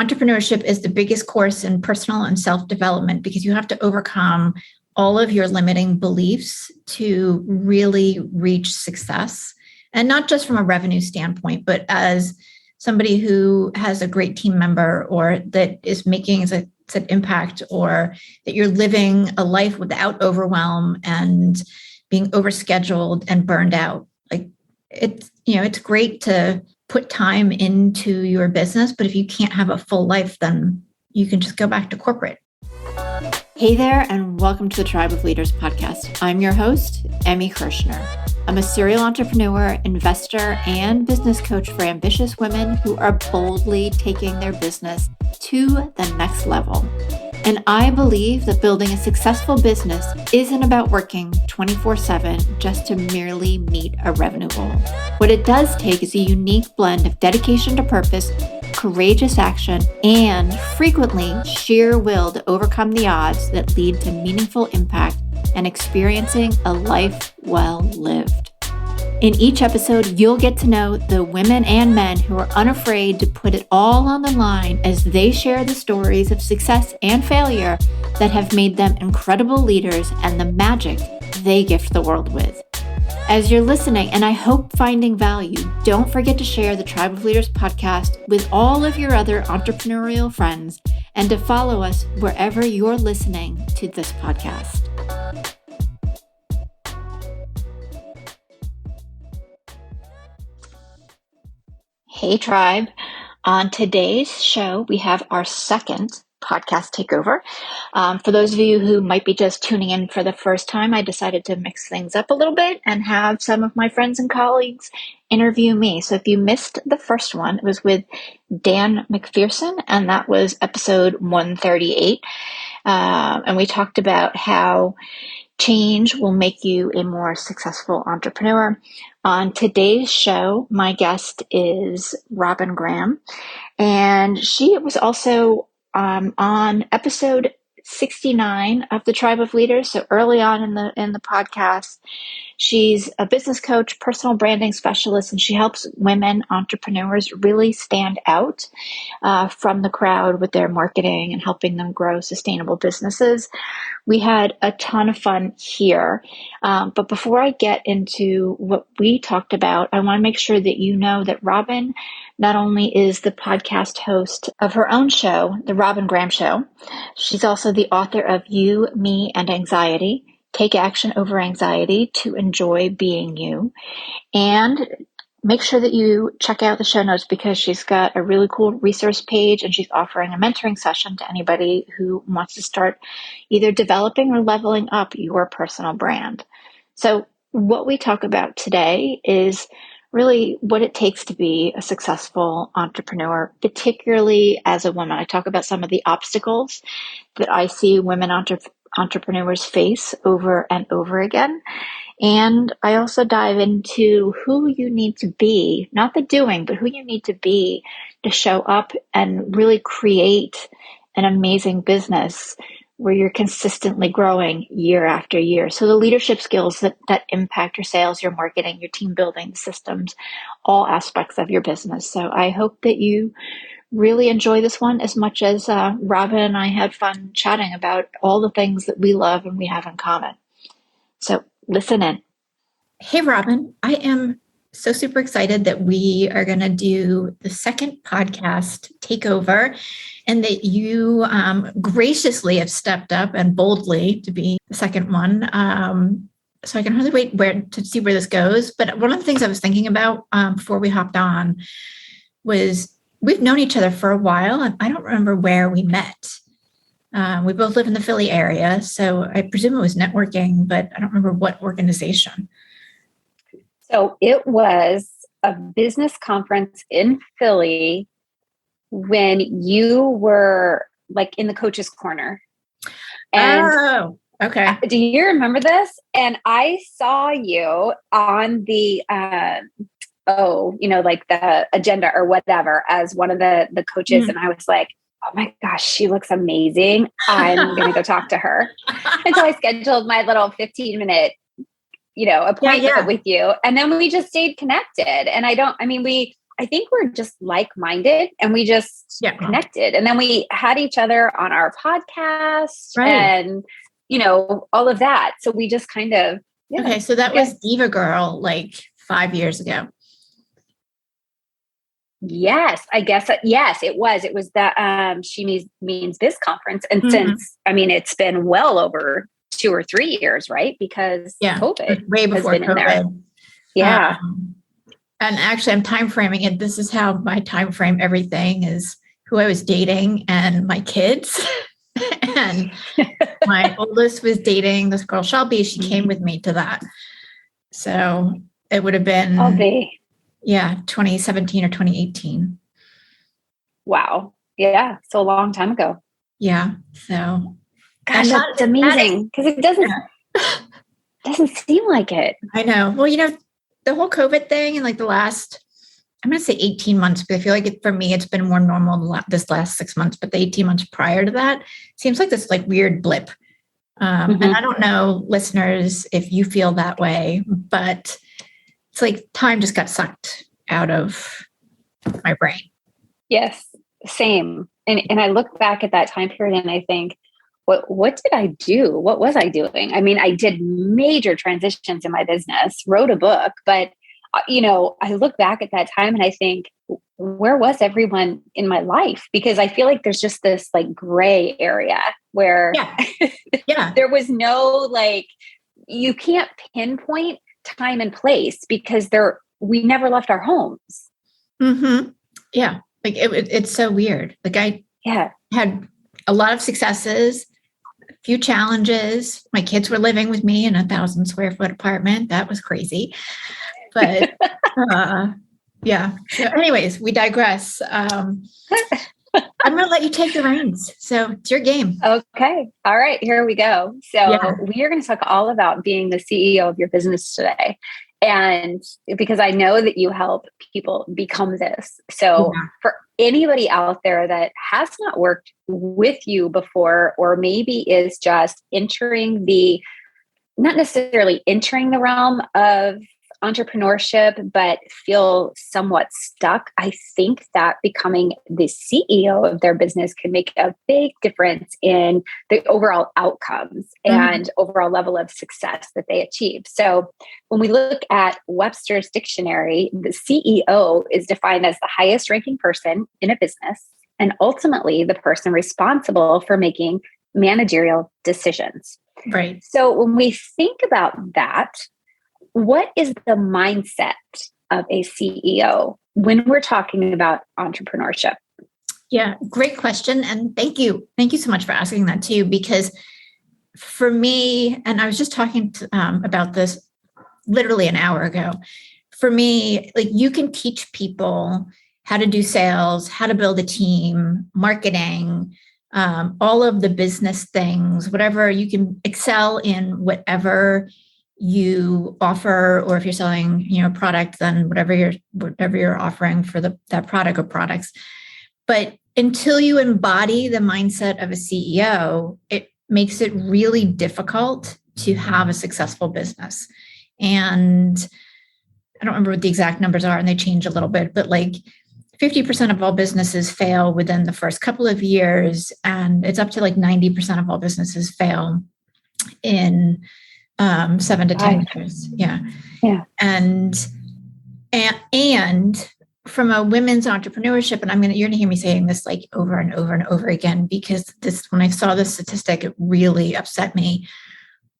entrepreneurship is the biggest course in personal and self-development because you have to overcome all of your limiting beliefs to really reach success. And not just from a revenue standpoint, but as somebody who has a great team member or that is making an impact, or that you're living a life without overwhelm and being overscheduled and burned out. Like it's great to put time into your business, but if you can't have a full life, then you can just go back to corporate. Hey there, and welcome to the Tribe of Leaders podcast. I'm your host, Emi Kirshner. I'm a serial entrepreneur, investor, and business coach for ambitious women who are boldly taking their business to the next level. And I believe that building a successful business isn't about working 24/7 just to merely meet a revenue goal. What it does take is a unique blend of dedication to purpose, courageous action, and frequently sheer will to overcome the odds that lead to meaningful impact and experiencing a life well lived. In each episode, you'll get to know the women and men who are unafraid to put it all on the line as they share the stories of success and failure that have made them incredible leaders and the magic they gift the world with. As you're listening, and I hope finding value, don't forget to share the Tribe of Leaders podcast with all of your other entrepreneurial friends and to follow us wherever you're listening to this podcast. Hey, Tribe. On today's show, we have our second podcast takeover. For those of you who might be just tuning in for the first time, I decided to mix things up a little bit and have some of my friends and colleagues interview me. So if you missed the first one, it was with Dan McPherson, and that was episode 138. And we talked about how change will make you a more successful entrepreneur. On today's show, my guest is Robyn Graham, and she was also on episode 69 of the Tribe of Leaders. So early on in the podcast, she's a business coach, personal branding specialist, and she helps women entrepreneurs really stand out from the crowd with their marketing and helping them grow sustainable businesses. We had a ton of fun here. But before I get into what we talked about, I want to make sure that you know that Robyn not only is the podcast host of her own show, The Robyn Graham Show, she's also the author of You, Me, and Anxiety, Take Action Over Anxiety to Enjoy Being You. And make sure that you check out the show notes because she's got a really cool resource page, and she's offering a mentoring session to anybody who wants to start either developing or leveling up your personal brand. So what we talk about today is really what it takes to be a successful entrepreneur, particularly as a woman. I talk about some of the obstacles that I see women entrepreneurs face over and over again. And I also dive into who you need to be, not the doing, but who you need to be to show up and really create an amazing business where you're consistently growing year after year. So the leadership skills that impact your sales, your marketing, your team building, systems, all aspects of your business. So I hope that you really enjoy this one as much as Robyn and I had fun chatting about all the things that we love and we have in common. So listen in. Hey, Robyn, I am so super excited that we are going to do the second podcast takeover and that you graciously have stepped up and boldly to be the second one. So I can hardly wait to see where this goes. But one of the things I was thinking about before we hopped on was we've known each other for a while, and I don't remember where we met. We both live in the Philly area, so I presume it was networking, but I don't remember what organization. So it was a business conference in Philly when you were like in the coach's corner. And oh, okay. Do you remember this? And I saw you on the, like the agenda or whatever as one of the coaches. And I was like, oh my gosh, she looks amazing. I'm going to go talk to her. And so I scheduled my little 15-minute appointment with you. And then we just stayed connected. And I think we're just like-minded and we just connected. And then we had each other on our podcast and, all of that. So we just kind of, Okay. So that was Diva Girl, like 5 years ago. Yes, I guess. Yes, it was. It was that She Means Biz conference. And since, it's been well over 2 or 3 years, right? Because COVID way before has been COVID. in there. Yeah. And actually, I'm time framing it. This is how my time frame everything is who I was dating and my kids. And my oldest was dating this girl, Shelby. She came with me to that. So it would have been 2017 or 2018. Wow. Yeah. So a long time ago. Yeah. So gosh, that's amazing. Because it doesn't seem like it. I know. Well, the whole COVID thing and like the last, I'm going to say 18 months, but I feel like for me, it's been more normal this last 6 months, but the 18 months prior to that seems like this like weird blip. And I don't know, listeners, if you feel that way, but it's like time just got sucked out of my brain. Yes, same. And I look back at that time period and I think, what did I do? What was I doing? I mean, I did major transitions in my business, wrote a book, but I look back at that time and I think, where was everyone in my life? Because I feel like there's just this like gray area where there was no, like, you can't pinpoint time and place because we never left our homes. Yeah. Like it's so weird. Like I had a lot of successes, a few challenges. My kids were living with me in a 1,000 square foot apartment. That was crazy. But So anyways, we digress. I'm going to let you take the reins. So it's your game. Okay. All right. Here we go. So we are going to talk all about being the CEO of your business today. And because I know that you help people become this. So for anybody out there that has not worked with you before, or maybe is just not necessarily entering the realm of entrepreneurship, but feel somewhat stuck, I think that becoming the CEO of their business can make a big difference in the overall outcomes and overall level of success that they achieve. So when we look at Webster's dictionary, the CEO is defined as the highest ranking person in a business and ultimately the person responsible for making managerial decisions. Right. So when we think about that, what is the mindset of a CEO when we're talking about entrepreneurship? Yeah, great question. And thank you. Thank you so much for asking that too, because for me, and I was just talking about this literally an hour ago, for me, like you can teach people how to do sales, how to build a team, marketing, all of the business things, whatever. You can excel in whatever you offer, or if you're selling, a product, then whatever you're offering for that product or products. But until you embody the mindset of a CEO, it makes it really difficult to have a successful business. And I don't remember what the exact numbers are, and they change a little bit, but like 50% of all businesses fail within the first couple of years, and it's up to like 90% of all businesses fail in 7 to 10 years. Yeah. And from a women's entrepreneurship, and you're gonna hear me saying this like over and over and over again, because when I saw this statistic, it really upset me.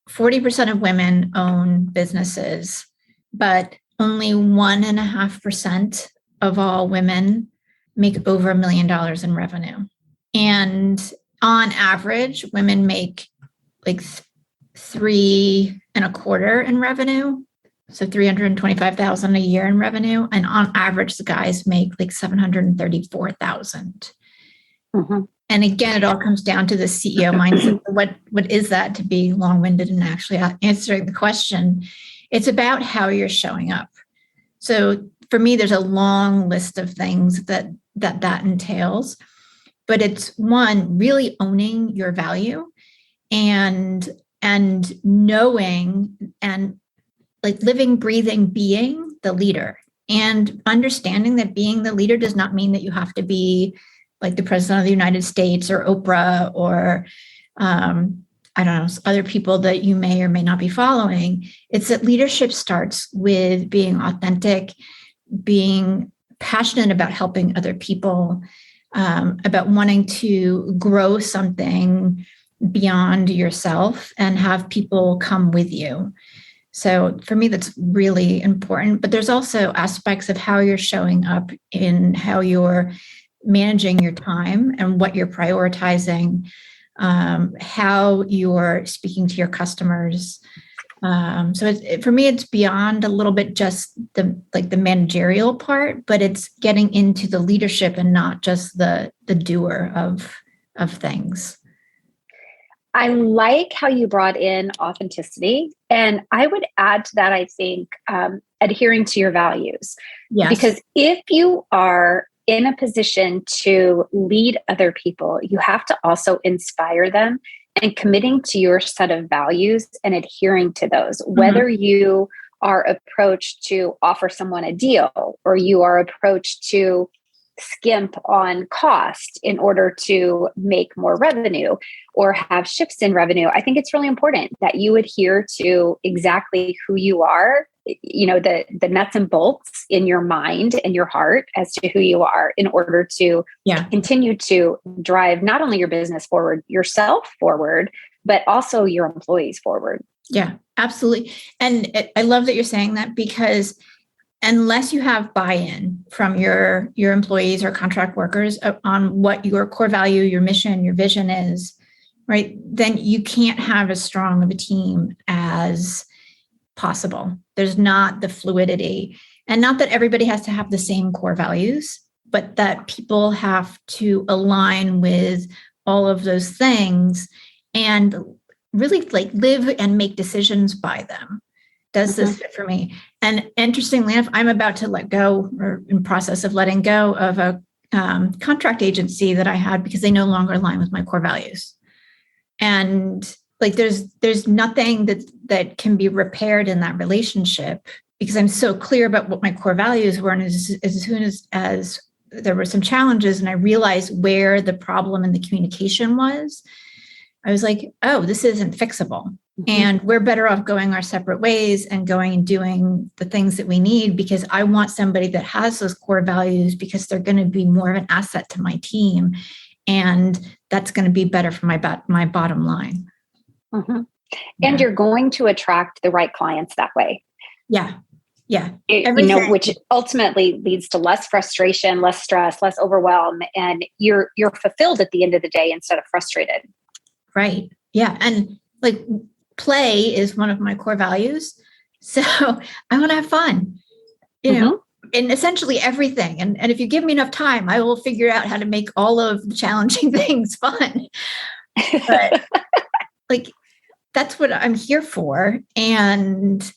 40% of women own businesses, but only 1.5% of all women make over $1 million in revenue. And on average, women make like 3.25 in revenue. So 325,000 a year in revenue. And on average, the guys make like 734,000. And again, it all comes down to the CEO mindset. What is that, to be long-winded and actually answering the question? It's about how you're showing up. So for me, there's a long list of things that entails, but it's one, really owning your value and knowing and like living, breathing, being the leader. and understanding that being the leader does not mean that you have to be like the president of the United States or Oprah or, I don't know, other people that you may or may not be following. It's that leadership starts with being authentic, being passionate about helping other people, about wanting to grow something beyond yourself and have people come with you. So for me, that's really important. But there's also aspects of how you're showing up in how you're managing your time and what you're prioritizing, how you're speaking to your customers. So for me, it's beyond a little bit just the managerial part, but it's getting into the leadership and not just the doer of things. I like how you brought in authenticity. And I would add to that, I think, adhering to your values. Yes. Because if you are in a position to lead other people, you have to also inspire them, and committing to your set of values and adhering to those, whether you are approached to offer someone a deal or you are approached to skimp on cost in order to make more revenue or have shifts in revenue. I think it's really important that you adhere to exactly who you are, the nuts and bolts in your mind and your heart as to who you are in order to continue to drive not only your business forward, yourself forward, but also your employees forward. Yeah, absolutely. And I love that you're saying that, because unless you have buy-in from your employees or contract workers on what your core value, your mission, your vision is, right, then you can't have as strong of a team as possible. There's not the fluidity, and not that everybody has to have the same core values, but that people have to align with all of those things and really live and make decisions by them. Does this fit for me? And interestingly enough, I'm about to let go, or in process of letting go, of a contract agency that I had because they no longer align with my core values. And there's nothing that can be repaired in that relationship, because I'm so clear about what my core values were. And as soon as there were some challenges and I realized where the problem in the communication was, I was like, oh, this isn't fixable. And we're better off going our separate ways and going and doing the things that we need, because I want somebody that has those core values, because they're going to be more of an asset to my team. And that's going to be better for my bottom line. And you're going to attract the right clients that way. Yeah. Which ultimately leads to less frustration, less stress, less overwhelm, and you're fulfilled at the end of the day instead of frustrated. Right. Yeah. And play is one of my core values. So I want to have fun, in essentially everything. And if you give me enough time, I will figure out how to make all of the challenging things fun. But that's what I'm here for. And,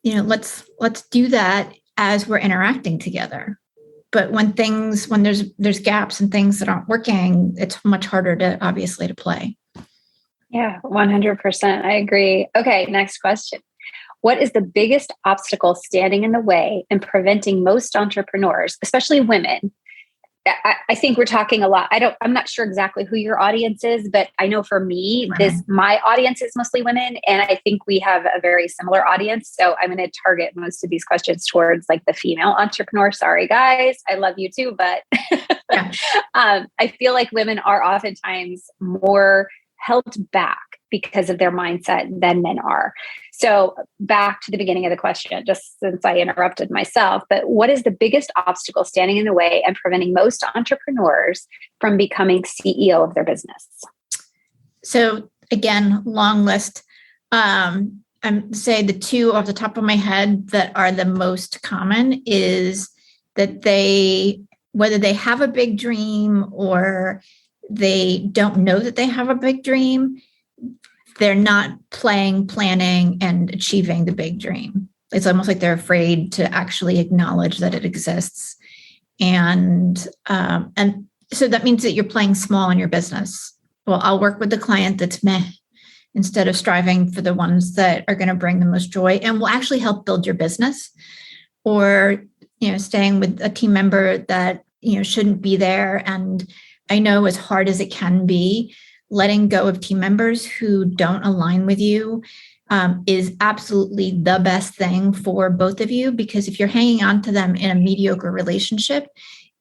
let's do that as we're interacting together. But when there's gaps and things that aren't working, it's much harder to play. Yeah, 100%. I agree. Okay, next question. What is the biggest obstacle standing in the way and preventing most entrepreneurs, especially women? I think we're talking a lot. I'm not sure exactly who your audience is, but I know for me, my audience is mostly women, and I think we have a very similar audience. So I'm going to target most of these questions towards the female entrepreneur. Sorry, guys. I love you too, but I feel like women are oftentimes more held back because of their mindset than men are. So back to the beginning of the question, just since I interrupted myself, but what is the biggest obstacle standing in the way and preventing most entrepreneurs from becoming CEO of their business? So again, long list. I'm say the two off the top of my head that are the most common is that whether they have a big dream or they don't know that they have a big dream, they're not planning, and achieving the big dream. It's almost like they're afraid to actually acknowledge that it exists. And so that means that you're playing small in your business. Well, I'll work with the client that's meh, instead of striving for the ones that are going to bring the most joy and will actually help build your business. or, staying with a team member that, shouldn't be there. And I know, as hard as it can be, letting go of team members who don't align with you is absolutely the best thing for both of you, because if you're hanging on to them in a mediocre relationship,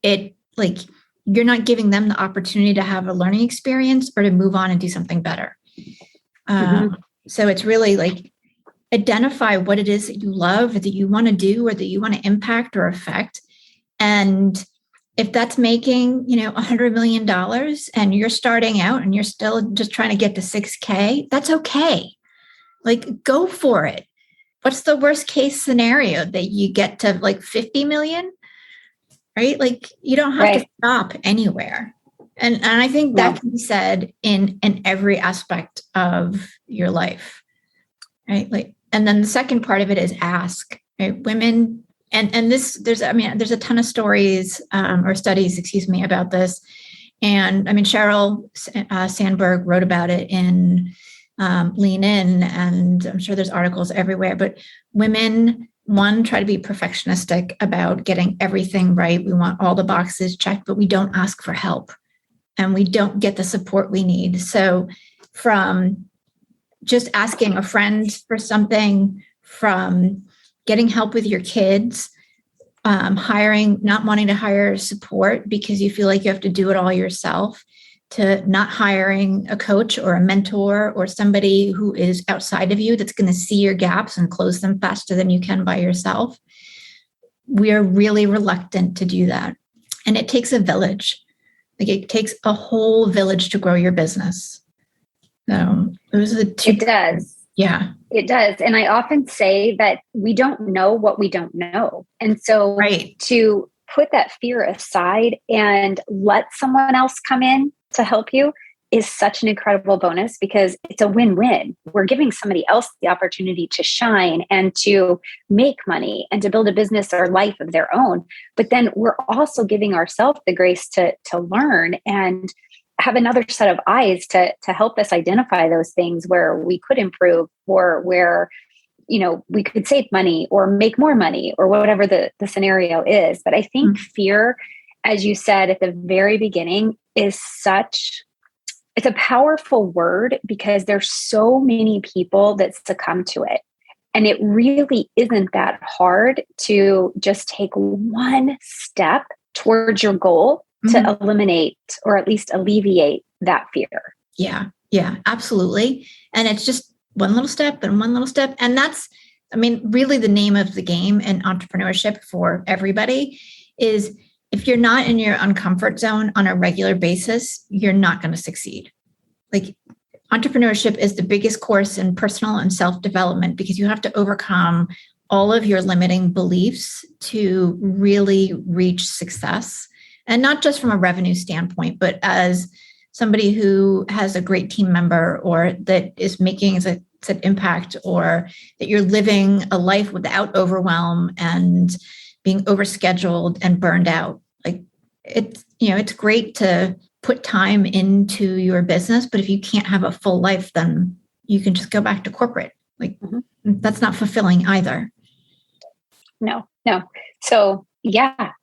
you're not giving them the opportunity to have a learning experience or to move on and do something better. So it's really identify what it is that you love, or that you want to do, or that you want to impact or affect. And if that's making, $100 million and you're starting out and you're still just trying to get to 6K, that's okay. Go for it. What's the worst case scenario? That you get to 50 million, right? You don't have to stop anywhere. And I think that can be said in every aspect of your life, right? And then the second part of it is ask, right? Women, and this, there's a ton of stories or studies, about this. And Sheryl Sandberg wrote about it in Lean In, and I'm sure there's articles everywhere. But women, one, try to be perfectionistic about getting everything right. We want all the boxes checked, but we don't ask for help, and we don't get the support we need. So from just asking a friend for something, from getting help with your kids, not wanting to hire support because you feel like you have to do it all yourself, to not hiring a coach or a mentor or somebody who is outside of you that's going to see your gaps and close them faster than you can by yourself. We are really reluctant to do that. And it takes a village. It takes a whole village to grow your business. So those are the two. It does. Yeah. It does. And I often say that we don't know what we don't know. And so to put that fear aside and let someone else come in to help you is such an incredible bonus, because it's a win-win. We're giving somebody else the opportunity to shine and to make money and to build a business or life of their own. But then we're also giving ourselves the grace to learn and have another set of eyes to help us identify those things where we could improve, or where, we could save money or make more money, or whatever the scenario is. But I think fear, as you said at the very beginning, is it's a powerful word, because there's so many people that succumb to it. And it really isn't that hard to just take one step towards your goal to eliminate, or at least alleviate, that fear. Yeah, absolutely. And it's just one little step and one little step. And that's, really the name of the game in entrepreneurship for everybody is, if you're not in your uncomfort zone on a regular basis, you're not going to succeed. Entrepreneurship is the biggest course in personal and self-development, because you have to overcome all of your limiting beliefs to really reach success. And not just from a revenue standpoint, but as somebody who has a great team member, or that is making, as I said, impact, or that you're living a life without overwhelm and being overscheduled and burned out. It's great to put time into your business, but if you can't have a full life, then you can just go back to corporate. That's not fulfilling either. No. So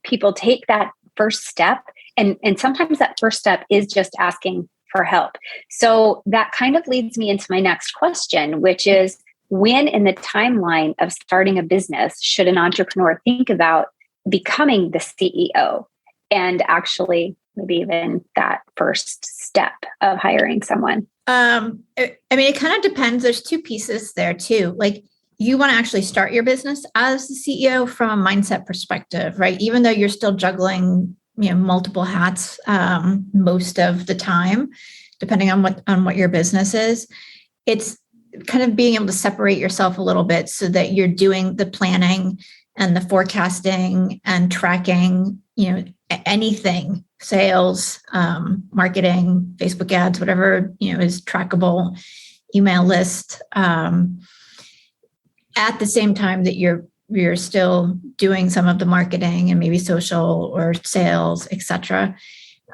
people take that first step, and sometimes that first step is just asking for help. So that kind of leads me into my next question, which is, when in the timeline of starting a business should an entrepreneur think about becoming the CEO, and actually maybe even that first step of hiring someone? It kind of depends. There's two pieces there too. You want to actually start your business as the CEO from a mindset perspective, right? Even though you're still juggling, multiple hats most of the time, depending on what your business is. It's kind of being able to separate yourself a little bit so that you're doing the planning and the forecasting and tracking, anything, sales, marketing, Facebook ads, whatever, is trackable, email list, at the same time that you're still doing some of the marketing and maybe social or sales, et cetera.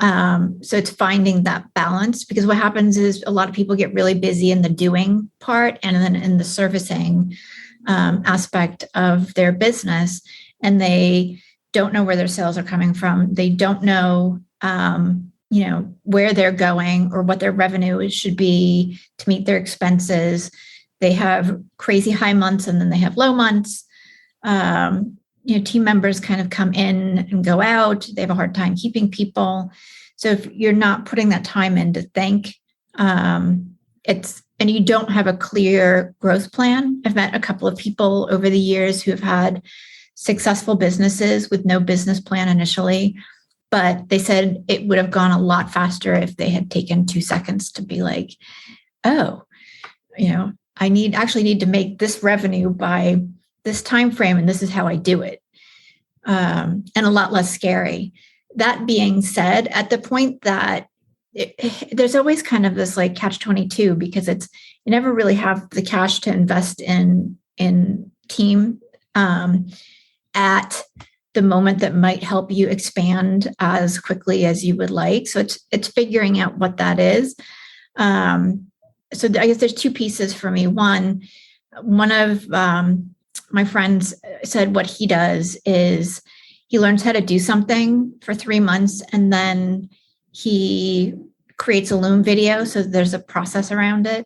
So it's finding that balance, because what happens is a lot of people get really busy in the doing part and then in the servicing aspect of their business. and they don't know where their sales are coming from. They don't know, where they're going or what their revenue should be to meet their expenses. They have crazy high months and then they have low months. Team members kind of come in and go out. They have a hard time keeping people. So if you're not putting that time in to think, and you don't have a clear growth plan. I've met a couple of people over the years who have had successful businesses with no business plan initially, but they said it would have gone a lot faster if they had taken 2 seconds to be like, oh, I need to make this revenue by this time frame, and this is how I do it, and a lot less scary. That being said, at the point that there's always kind of this like catch-22, because you never really have the cash to invest in team at the moment that might help you expand as quickly as you would like. So it's figuring out what that is. So I guess there's 2 pieces for me. One of my friends said what he does is he learns how to do something for 3 months, and then he creates a Loom video. So there's a process around it,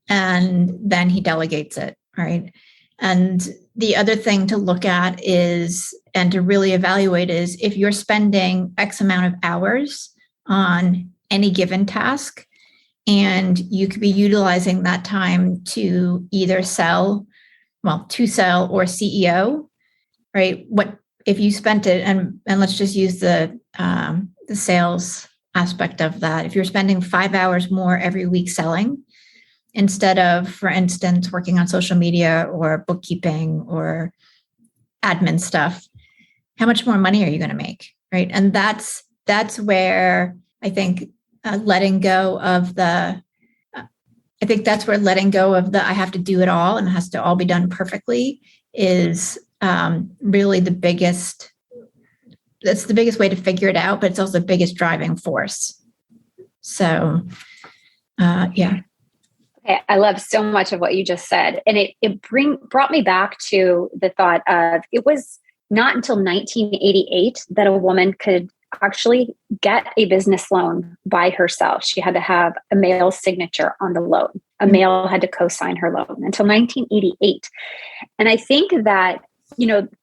and then he delegates it. Right. And the other thing to look at and to really evaluate is if you're spending X amount of hours on any given task, and you could be utilizing that time to either sell or CEO, right? What if you spent it, and let's just use the sales aspect of that. If you're spending 5 hours more every week selling, instead of, for instance, working on social media or bookkeeping or admin stuff, how much more money are you going to make, right? And that's where I think letting go of the I have to do it all and it has to all be done perfectly is really the biggest. That's the biggest way to figure it out, but it's also the biggest driving force. So, yeah. Okay, I love so much of what you just said. And it brought me back to the thought of, it was not until 1988 that a woman could actually get a business loan by herself. She had to have a male's signature on the loan. A male had to co-sign her loan until 1988. And I think that,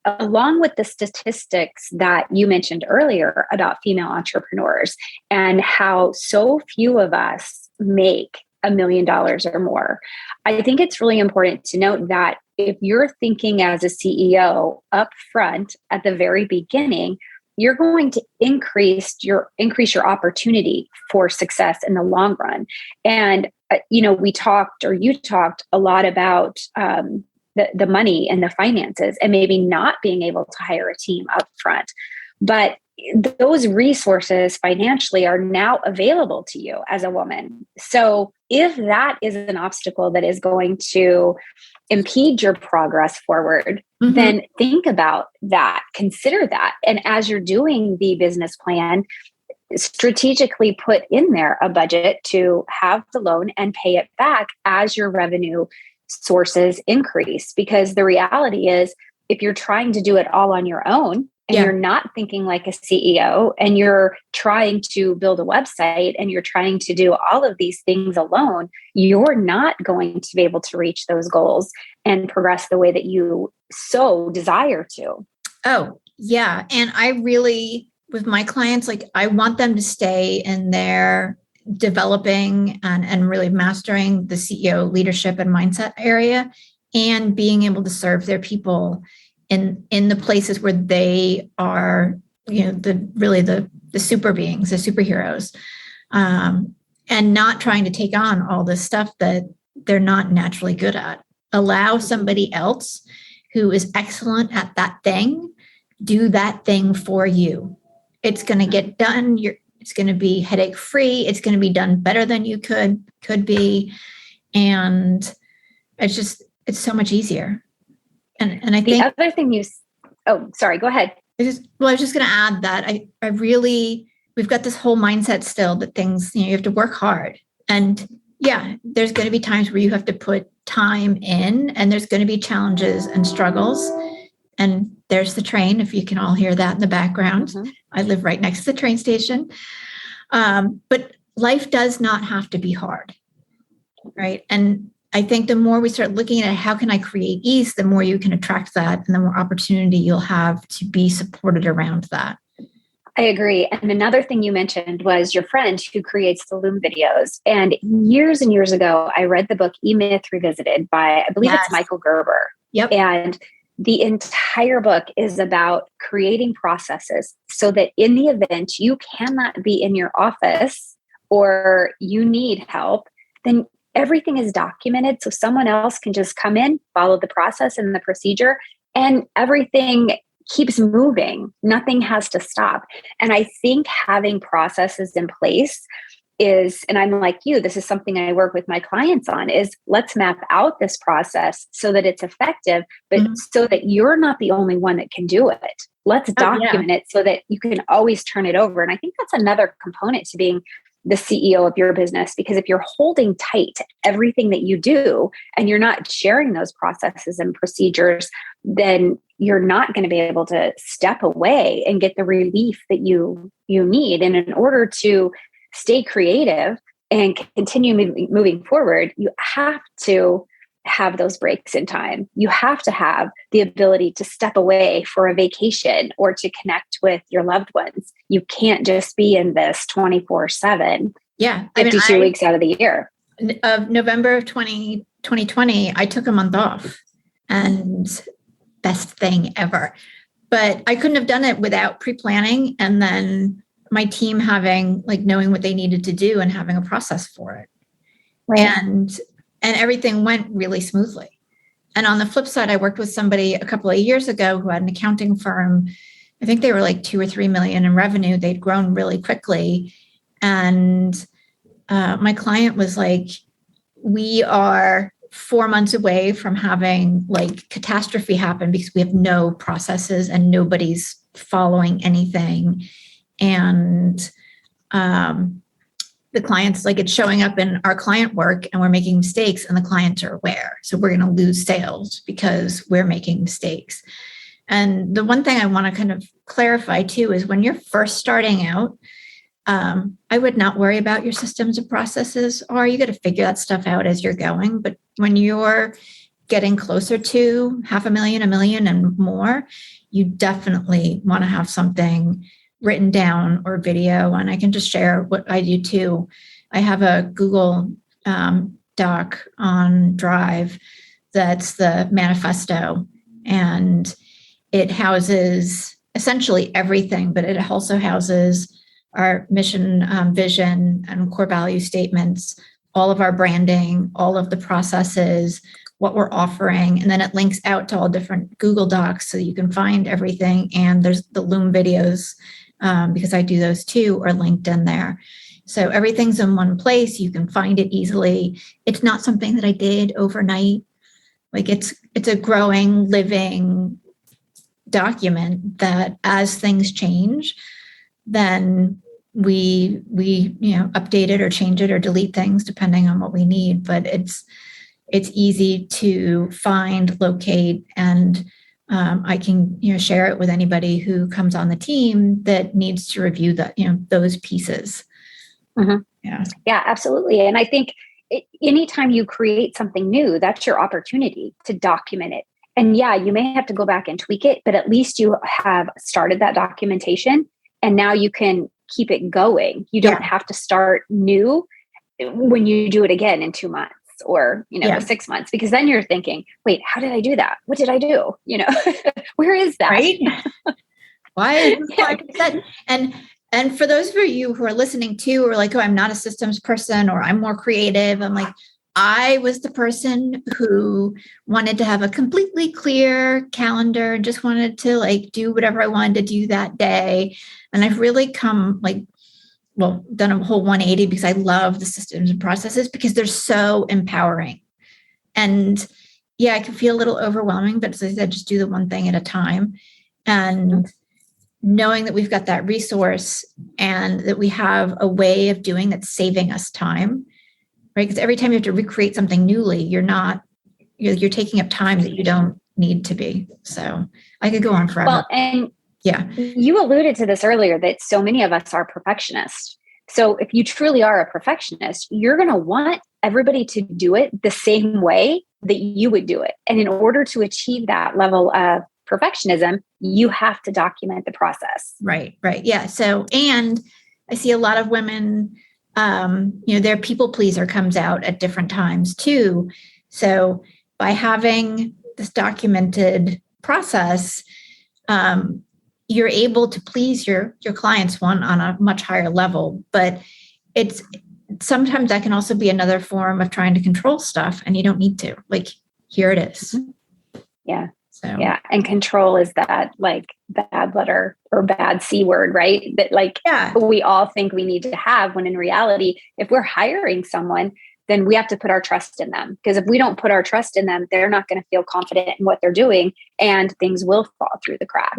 along with the statistics that you mentioned earlier about female entrepreneurs and how so few of us make $1 million or more, I think it's really important to note that if you're thinking as a CEO up front at the very beginning, you're going to increase your opportunity for success in the long run. And you talked a lot about the money and the finances, and maybe not being able to hire a team up front, but those resources financially are now available to you as a woman. So if that is an obstacle that is going to impede your progress forward, then think about that, consider that. And as you're doing the business plan, strategically put in there a budget to have the loan and pay it back as your revenue sources increase. Because the reality is, if you're trying to do it all on your own, and you're not thinking like a CEO, and you're trying to build a website, and you're trying to do all of these things alone, you're not going to be able to reach those goals and progress the way that you so desire to. Oh, yeah. And I really, with my clients, I want them to stay in their developing and really mastering the CEO leadership and mindset area, and being able to serve their people in the places where they are, the super beings, the superheroes, and not trying to take on all this stuff that they're not naturally good at. Allow somebody else who is excellent at that thing, do that thing for you. It's going to get done. It's going to be headache free. It's going to be done better than you could be. And it's so much easier. And I think the other thing sorry, go ahead. I was just going to add that we've got this whole mindset still that things, you have to work hard. And yeah, there's going to be times where you have to put time in, and there's going to be challenges and struggles. And there's the train, if you can all hear that in the background. Mhm. I live right next to the train station. But life does not have to be hard, right? And I think the more we start looking at how can I create ease, the more you can attract that and the more opportunity you'll have to be supported around that. I agree. And another thing you mentioned was your friend who creates the Loom videos. And years ago, I read the book E-Myth Revisited by, I believe it's Michael Gerber. Yep. And the entire book is about creating processes so that in the event you cannot be in your office or you need help, then everything is documented so someone else can just come in, follow the process and the procedure, and everything keeps moving. Nothing has to stop. And I think having processes in place is, and I'm like you, this is something I work with my clients on, is let's map out this process so that it's effective, but so that you're not the only one that can do it. Let's document it so that you can always turn it over. And I think that's another component to being the CEO of your business, because if you're holding tight to everything that you do and you're not sharing those processes and procedures, then you're not going to be able to step away and get the relief that you need. And in order to stay creative and continue moving forward, you have to have those breaks in time. You have to have the ability to step away for a vacation or to connect with your loved ones. You can't just be in this 24/7, 52 weeks out of the year. November of 2020, I took a month off, and best thing ever. But I couldn't have done it without pre-planning and then my team having, like, knowing what they needed to do and having a process for it. Right. And everything went really smoothly. And on the flip side, I worked with somebody a couple of years ago who had an accounting firm. I think they were like 2 or 3 million in revenue. They'd grown really quickly. And my client was like, we are 4 months away from having like catastrophe happen because we have no processes and nobody's following anything. And the client's like, it's showing up in our client work and we're making mistakes and the clients are aware. So we're going to lose sales because we're making mistakes. And the one thing I want to kind of clarify too is when you're first starting out, I would not worry about your systems or processes, or you got to figure that stuff out as you're going. But when you're getting closer to 500,000, 1 million and more, you definitely want to have something written down or video. And I can just share what I do too. I have a Google Doc on Drive that's the manifesto, and it houses essentially everything, but it also houses our mission, vision, and core value statements, all of our branding, all of the processes, what we're offering. And then it links out to all different Google Docs so you can find everything. And there's the Loom videos, because I do those too, are linked in there. So everything's in one place. You can find it easily. It's not something that I did overnight. Like it's a growing, living document that as things change, then we update it or change it or delete things depending on what we need. But it's easy to find, locate, and I can share it with anybody who comes on the team that needs to review that those pieces. Mm-hmm. Yeah, absolutely. And I think anytime you create something new, that's your opportunity to document it. And you may have to go back and tweak it, but at least you have started that documentation and now you can keep it going. You don't have to start new when you do it again in 2 months or 6 months, because then you're thinking, wait, how did I do that? What did I do? Where is that? Right? Why is this 5%? And for those of you who are listening to, or like, oh, I'm not a systems person, or I'm more creative. I'm like, I was the person who wanted to have a completely clear calendar and just wanted to like do whatever I wanted to do that day. And I've really done a whole 180 because I love the systems and processes because they're so empowering. And it can feel a little overwhelming, but as I said, just do the one thing at a time. And knowing that we've got that resource and that we have a way of doing that's saving us time, right? Because every time you have to recreate something newly, you're taking up time that you don't need to be. So I could go on forever. Well, and yeah, you alluded to this earlier that so many of us are perfectionists. So if you truly are a perfectionist, you're going to want everybody to do it the same way that you would do it. And in order to achieve that level of perfectionism, you have to document the process. Right. Yeah. So, and I see a lot of women, their people pleaser comes out at different times too. So by having this documented process, you're able to please your clients on a much higher level, but it's sometimes that can also be another form of trying to control stuff, and you don't need to. Like, here it is. Yeah. So yeah. And control is that like bad letter or bad C word, right? That like we all think we need to have, when in reality, if we're hiring someone, then we have to put our trust in them. Because if we don't put our trust in them, they're not going to feel confident in what they're doing, and things will fall through the cracks.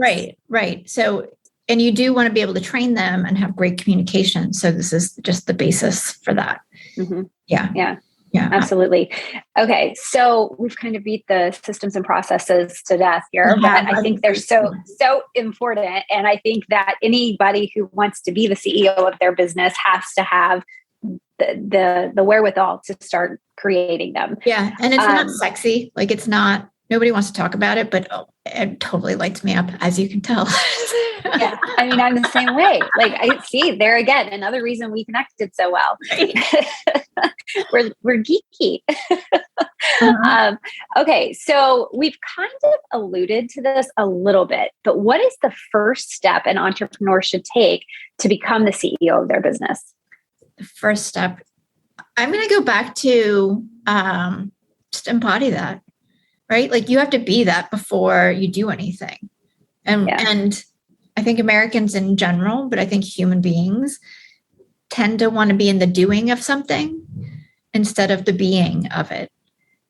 Right. So, and you do want to be able to train them and have great communication. So this is just the basis for that. Mm-hmm. Yeah. Absolutely. Okay. So we've kind of beat the systems and processes to death here, but I think they're so important. And I think that anybody who wants to be the CEO of their business has to have the wherewithal to start creating them. Yeah. And it's not sexy. Like, it's not, nobody wants to talk about it, but it totally lights me up, as you can tell. Yeah. I mean, I'm the same way. Like, I see there again, another reason we connected so well. we're geeky. Okay. So we've kind of alluded to this a little bit, but what is the first step an entrepreneur should take to become the CEO of their business? The first step, I'm going to go back to just embody that, right? Like, you have to be that before you do anything. And I think Americans in general, but I think human beings tend to want to be in the doing of something instead of the being of it.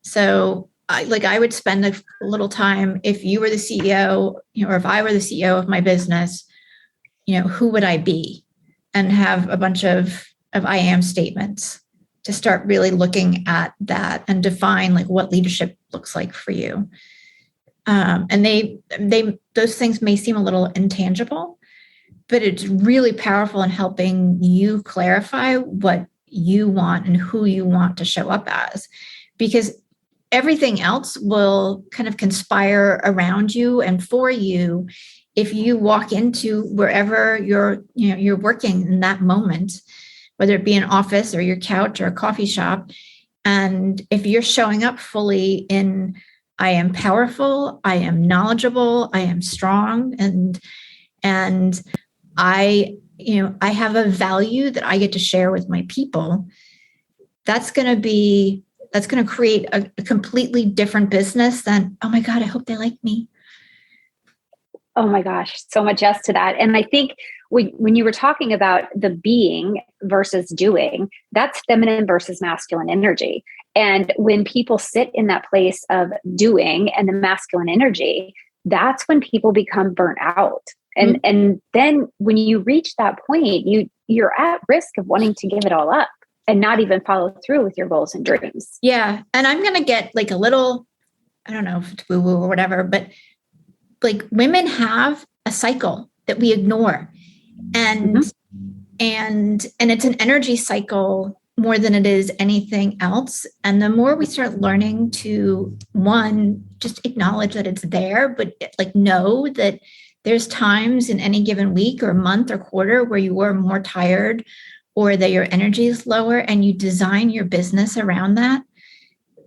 So I would spend a little time, if you were the CEO, or if I were the CEO of my business, who would I be? And have a bunch of I am statements to start really looking at that and define like what leadership looks like for you. And those things may seem a little intangible, but it's really powerful in helping you clarify what you want and who you want to show up as, because everything else will kind of conspire around you and for you if you walk into wherever you're working in that moment, whether it be an office or your couch or a coffee shop. And if you're showing up fully in, I am powerful, I am knowledgeable, I am strong, and I have a value that I get to share with my people, that's going to create a completely different business than, oh my God, I hope they like me. Oh my gosh, so much yes to that. And I think when you were talking about the being versus doing, that's feminine versus masculine energy. And when people sit in that place of doing and the masculine energy, that's when people become burnt out. And then when you reach that point, you're at risk of wanting to give it all up and not even follow through with your goals and dreams. Yeah. And I'm going to get like a little, I don't know if it's woo-woo or whatever, but like, women have a cycle that we ignore. And it's an energy cycle more than it is anything else. And the more we start learning to, one, just acknowledge that it's there, but like know that there's times in any given week or month or quarter where you are more tired or that your energy is lower, and you design your business around that,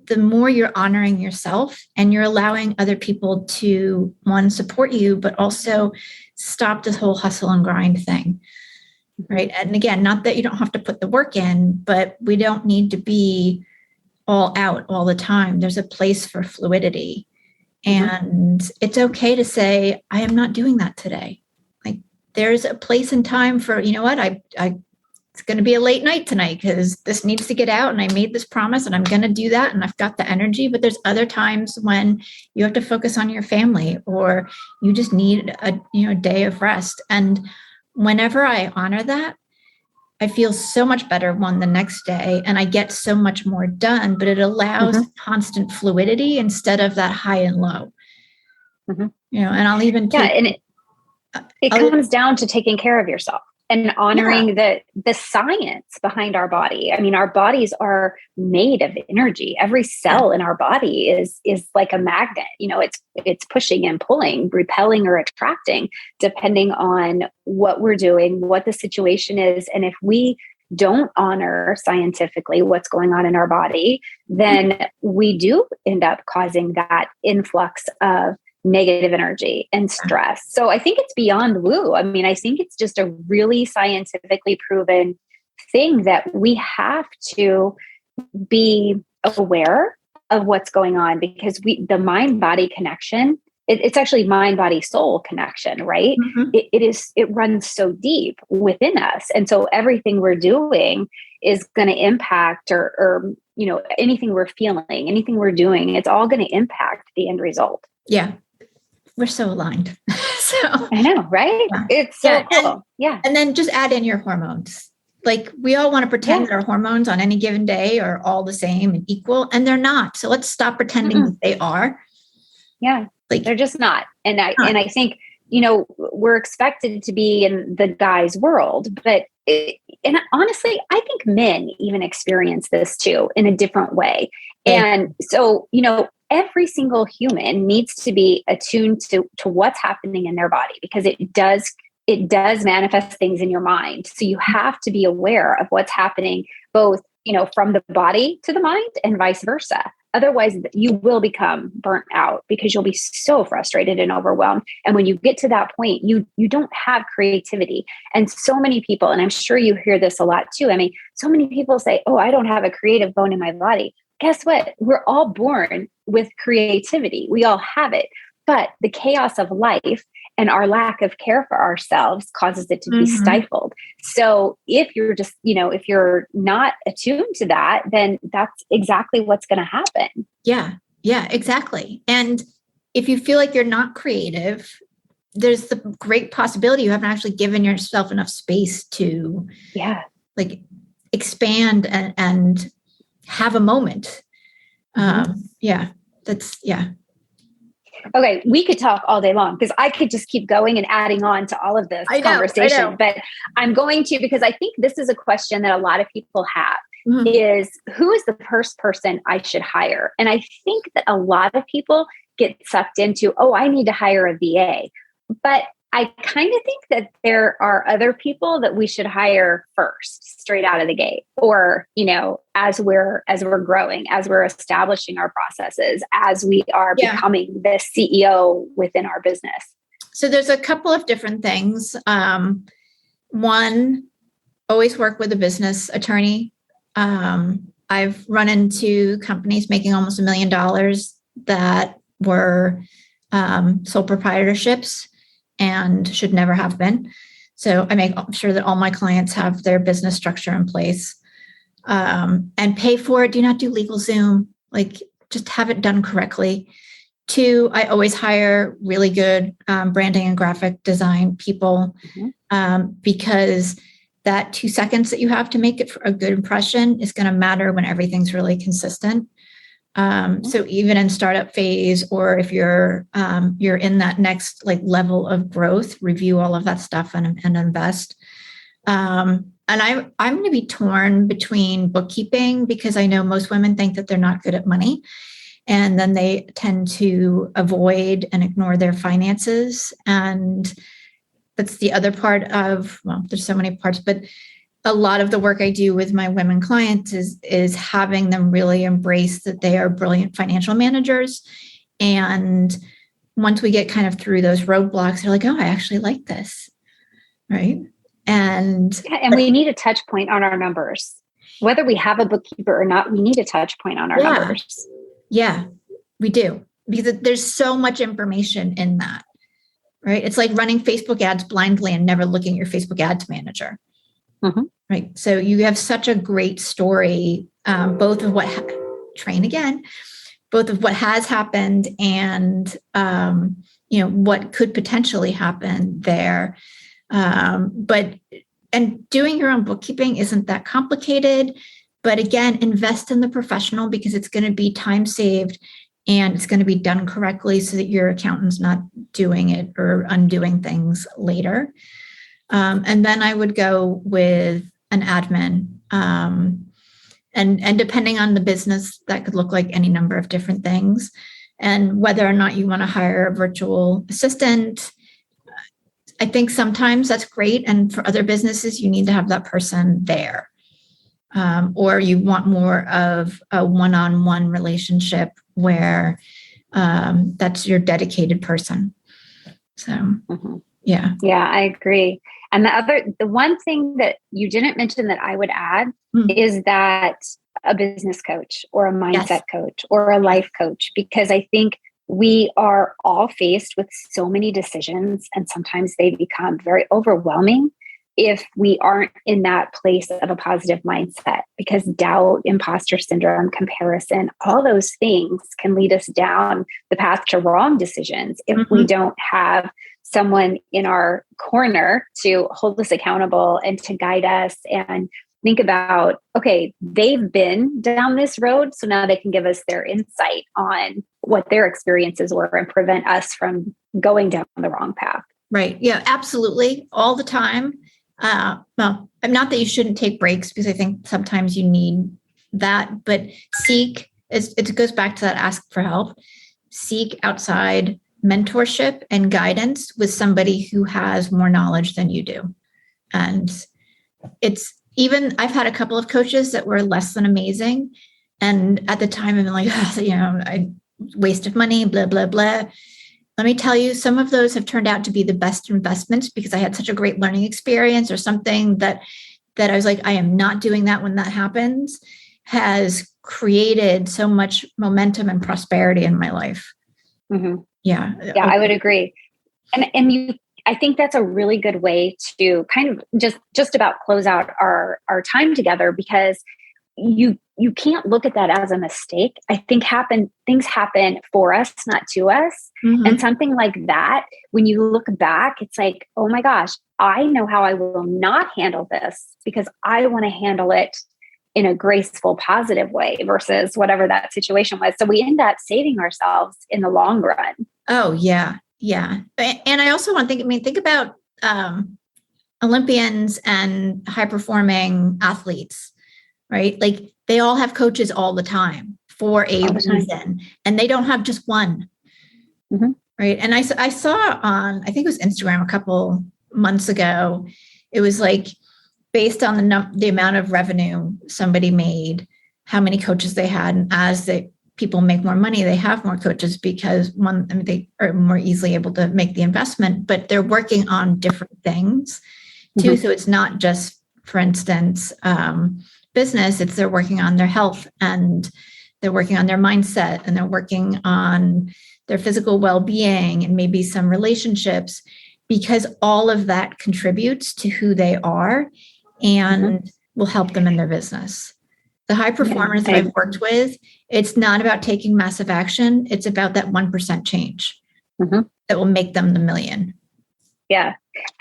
the more you're honoring yourself and you're allowing other people to, one, support you, but also stop this whole hustle and grind thing. Right. And again, not that you don't have to put the work in, but we don't need to be all out all the time. There's a place for fluidity. And it's okay to say, I am not doing that today. Like, there's a place and time for, you know what, it's going to be a late night tonight because this needs to get out and I made this promise and I'm going to do that and I've got the energy. But there's other times when you have to focus on your family or you just need a day of rest. And whenever I honor that, I feel so much better the next day, and I get so much more done, but it allows constant fluidity instead of that high and low. And I'll even take, and it comes down to taking care of yourself and honoring the science behind our body. I mean, our bodies are made of energy. Every cell in our body is like a magnet. It's pushing and pulling, repelling or attracting, depending on what we're doing, what the situation is. And if we don't honor scientifically what's going on in our body, then we do end up causing that influx of negative energy and stress. So I think it's beyond woo. I mean, I think it's just a really scientifically proven thing that we have to be aware of what's going on, because the mind-body connection, it's actually mind-body-soul connection, right? It runs so deep within us. And so everything we're doing is going to impact or anything we're feeling, anything we're doing, it's all going to impact the end result. Yeah. We're so aligned. So I know, right? Yeah. It's so cool. And then just add in your hormones. Like, we all want to pretend that our hormones on any given day are all the same and equal, and they're not. So let's stop pretending that they are. Yeah. Like, they're just not. And I think, we're expected to be in the guy's world, but and honestly, I think men even experience this too in a different way. And so, every single human needs to be attuned to what's happening in their body, because it does manifest things in your mind. So you have to be aware of what's happening, both, from the body to the mind and vice versa. Otherwise, you will become burnt out because you'll be so frustrated and overwhelmed. And when you get to that point, you don't have creativity. And so many people, and I'm sure you hear this a lot too, Emi, so many people say, oh, I don't have a creative bone in my body. Guess what? We're all born with creativity. We all have it. But the chaos of life and our lack of care for ourselves causes it to be stifled. So if you're just, if you're not attuned to that, then that's exactly what's going to happen. Yeah, exactly. And if you feel like you're not creative, there's the great possibility you haven't actually given yourself enough space to expand and have a moment. Okay, we could talk all day long, because I could just keep going and adding on to all of this conversation. But I'm going to, because I think this is a question that a lot of people have, is who is the first person I should hire? And I think that a lot of people get sucked into, oh, I need to hire a VA. But I kind of think that there are other people that we should hire first, straight out of the gate, or, as we're growing, as we're establishing our processes, as we are becoming the CEO within our business. So there's a couple of different things. One, always work with a business attorney. I've run into companies making almost $1 million that were sole proprietorships and should never have been. So I make sure that all my clients have their business structure in place, and pay for it. Do not do legal Zoom. Just have it done correctly. 2, I always hire really good branding and graphic design people, because that 2 seconds that you have to make it for a good impression is going to matter when everything's really consistent. So even in startup phase, or if you're in that next level of growth, review all of that stuff and invest. And I'm going to be torn between bookkeeping, because I know most women think that they're not good at money, and then they tend to avoid and ignore their finances. And that's the other part of, there's so many parts, but a lot of the work I do with my women clients is having them really embrace that they are brilliant financial managers. And once we get kind of through those roadblocks, they're like, oh, I actually like this. Right. And we need a touch point on our numbers. Whether we have a bookkeeper or not, we need a touch point on our numbers. Yeah, we do. Because there's so much information in that. Right. It's like running Facebook ads blindly and never looking at your Facebook ads manager. Right. So you have such a great story, both of what both of what has happened and, what could potentially happen there. And doing your own bookkeeping isn't that complicated, but again, invest in the professional, because it's going to be time saved and it's going to be done correctly so that your accountant's not doing it or undoing things later. And then I would go with an admin. And depending on the business, that could look like any number of different things. And whether or not you want to hire a virtual assistant, I think sometimes that's great. And for other businesses, you need to have that person there. Or you want more of a one-on-one relationship where that's your dedicated person. So, yeah. Yeah, I agree. And the one thing that you didn't mention that I would add is that a business coach or a mindset coach or a life coach, because I think we are all faced with so many decisions and sometimes they become very overwhelming if we aren't in that place of a positive mindset, because doubt, imposter syndrome, comparison, all those things can lead us down the path to wrong decisions if we don't have someone in our corner to hold us accountable and to guide us and think about, okay, they've been down this road, so now they can give us their insight on what their experiences were and prevent us from going down the wrong path. Right. Yeah, absolutely. All the time. Well, I'm not that you shouldn't take breaks, because I think sometimes you need that, but it goes back to that ask for help. Seek outside mentorship and guidance with somebody who has more knowledge than you do. And I've had a couple of coaches that were less than amazing. And at the time, I'm like, I waste of money, blah, blah, blah. Let me tell you, some of those have turned out to be the best investments because I had such a great learning experience or something that I was like, I am not doing that when that happens, has created so much momentum and prosperity in my life. Yeah. Yeah, I would agree. And I think that's a really good way to kind of just about close out our time together, because you can't look at that as a mistake. I think things happen for us, not to us. And something like that, when you look back, it's like, oh my gosh, I know how I will not handle this because I want to handle it in a graceful, positive way versus whatever that situation was. So we end up saving ourselves in the long run. Oh, yeah. Yeah. And I also want to think about Olympians and high performing athletes, right? Like they all have coaches all the time for a reason, and they don't have just one. Right. And I saw on, I think it was Instagram a couple months ago, it was like based on the amount of revenue somebody made, how many coaches they had. And as people make more money, they have more coaches because they are more easily able to make the investment, but they're working on different things too. So it's not just, for instance, business, they're working on their health and they're working on their mindset and they're working on their physical well-being and maybe some relationships, because all of that contributes to who they are and will help them in their business. The high performers that I've worked with, it's not about taking massive action. It's about that 1% change that will make them the million. Yeah.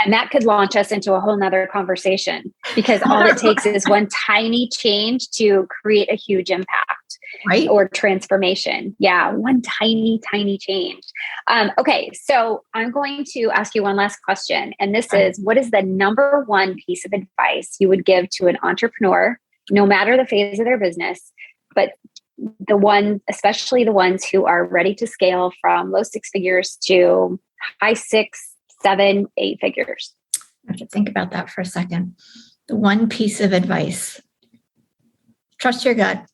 And that could launch us into a whole nother conversation, because all it takes is one tiny change to create a huge impact, right? Or transformation. Yeah. One tiny, tiny change. Okay. So I'm going to ask you one last question. And this is, what is the number one piece of advice you would give to an entrepreneur, no matter the phase of their business, but especially the ones who are ready to scale from low 6 figures to high 6, 7, 8 figures? I have to think about that for a second. The one piece of advice: trust your gut.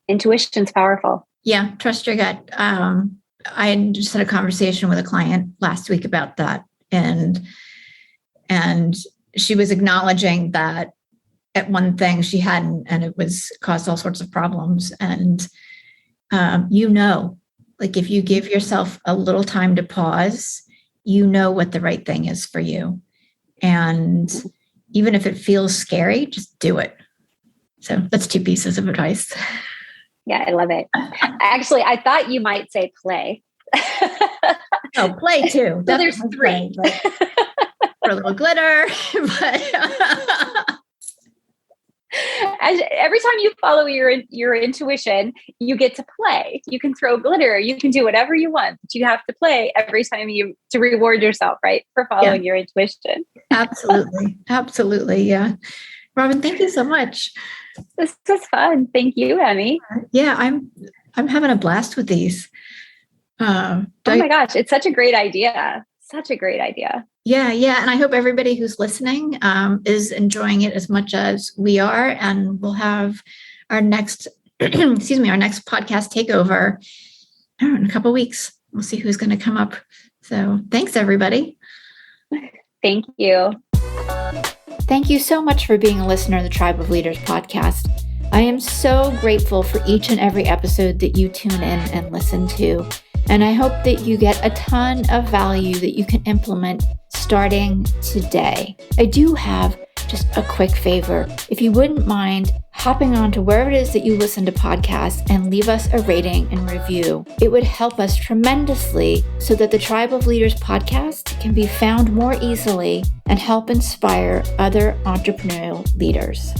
Intuition's powerful. Yeah, trust your gut. I just had a conversation with a client last week about that, and she was acknowledging that at one thing she hadn't, and it was caused all sorts of problems. And like if you give yourself a little time to pause, what the right thing is for you. And even if it feels scary, just do it. So that's 2 pieces of advice. Yeah, I love it. Actually, I thought you might say play. Oh, play too. So there's 3. For a little glitter. But Every time you follow your intuition, you get to play. You can throw glitter. You can do whatever you want. But you have to play every time to reward yourself, right? For following your intuition. Absolutely. Absolutely. Yeah. Robyn, thank you so much. This was fun. Thank you, Emi. Yeah, I'm having a blast with these. Oh my gosh, it's such a great idea. Such a great idea. Yeah. And I hope everybody who's listening is enjoying it as much as we are. And we'll have our next, our next podcast takeover in a couple of weeks. We'll see who's going to come up. So thanks, everybody. Thank you. Thank you so much for being a listener of the Tribe of Leaders podcast. I am so grateful for each and every episode that you tune in and listen to. And I hope that you get a ton of value that you can implement starting today. I do have just a quick favor. If you wouldn't mind hopping on to wherever it is that you listen to podcasts and leave us a rating and review, it would help us tremendously so that the Tribe of Leaders podcast can be found more easily and help inspire other entrepreneurial leaders.